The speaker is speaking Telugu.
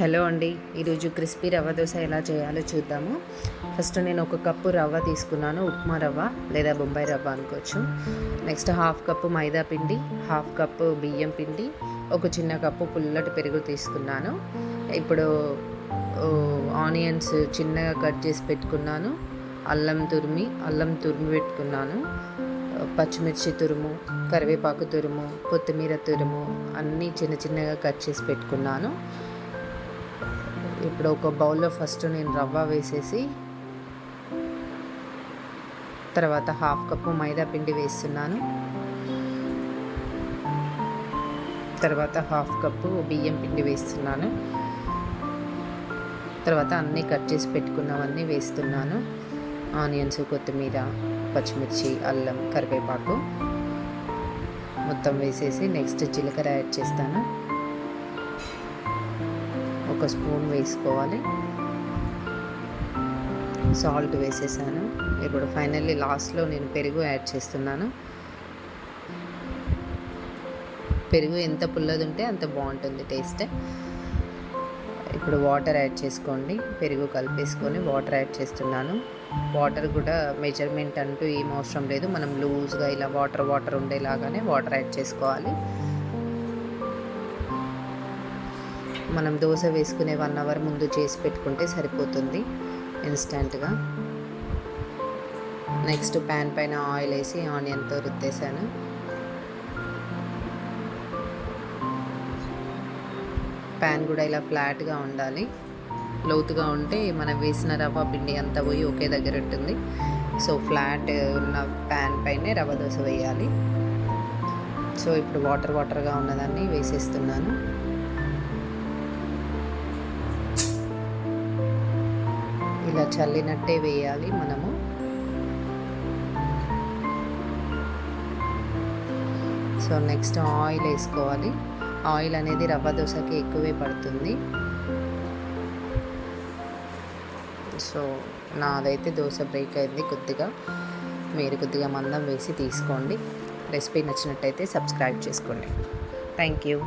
హలో అండి, ఈరోజు క్రిస్పీ రవ్వ దోశ ఎలా చేయాలో చూద్దాము. ఫస్ట్ నేను ఒక కప్పు రవ్వ తీసుకున్నాను, ఉప్మా రవ్వ లేదా బొంబాయి రవ్వ అనుకోవచ్చు. నెక్స్ట్ హాఫ్ కప్పు మైదా పిండి, హాఫ్ కప్పు బియ్యం పిండి, ఒక చిన్న కప్పు పుల్లటి పెరుగు తీసుకున్నాను. ఇప్పుడు ఆనియన్స్ చిన్నగా కట్ చేసి పెట్టుకున్నాను, అల్లం తురిమి పెట్టుకున్నాను, పచ్చిమిర్చి తురుము, కరివేపాకు తురుము, కొత్తిమీర తురుము అన్నీ చిన్న చిన్నగా కట్ చేసి పెట్టుకున్నాను. ఇప్పుడు ఒక బౌల్లో ఫస్ట్ నేను రవ్వ వేసేసి తర్వాత హాఫ్ కప్పు మైదా పిండి వేస్తున్నాను, తర్వాత హాఫ్ కప్పు బియ్యం పిండి వేస్తున్నాను, తర్వాత అన్నీ కట్ చేసి పెట్టుకున్నవన్నీ వేస్తున్నాను. ఆనియన్స్, కొత్తిమీర, పచ్చిమిర్చి, అల్లం, కరివేపాకు మొత్తం వేసేసి నెక్స్ట్ జీలకర్ర యాడ్ చేస్తాను. ఒక స్పూన్ వేసుకోవాలి, సాల్ట్ వేసేసాను. ఇప్పుడు ఫైనల్లీ లాస్ట్లో నేను పెరుగు యాడ్ చేస్తున్నాను. పెరుగు ఎంత పుల్లది ఉంటే అంత బాగుంటుంది టేస్ట్. ఇప్పుడు వాటర్ యాడ్ చేసుకోండి, పెరుగు కలిపేసుకొని వాటర్ యాడ్ చేస్తున్నాను. వాటర్ కూడా మెజర్మెంట్ అంటూ ఏం అవసరం లేదు, మనం లూజ్గా ఇలా వాటర్ ఉండేలాగానే వాటర్ యాడ్ చేసుకోవాలి. మనం దోశ వేసుకునే 1 అవర్ ముందు చేసి పెట్టుకుంటే సరిపోతుంది ఇన్స్టెంట్గా. నెక్స్ట్ ప్యాన్ పైన ఆయిల్ వేసి ఆనియన్తో రుద్దేశాను. ప్యాన్ కూడా ఇలా ఫ్లాట్గా ఉండాలి, లోతుగా ఉంటే మనం వేసిన రవ్వ పిండి అంతా పోయి ఒకే దగ్గర ఉంటుంది. సో ఫ్లాట్ ఉన్న ప్యాన్ పైనే రవ్వ దోశ వేయాలి. సో ఇప్పుడు వాటర్గా ఉన్నదాన్ని వేసేస్తున్నాను. ఇలా చల్లినట్టే వేయాలి మనము. సో నెక్స్ట్ ఆయిల్ వేసుకోవాలి. ఆయిల్ అనేది రవ్వ దోశకి ఎక్కువే పడుతుంది. సో నాదైతే దోశ బ్రేక్ అయింది కొద్దిగా, మీరు కొద్దిగా మందం వేసి తీసుకోండి. రెసిపీ నచ్చినట్టయితే సబ్స్క్రైబ్ చేసుకోండి. Thank you.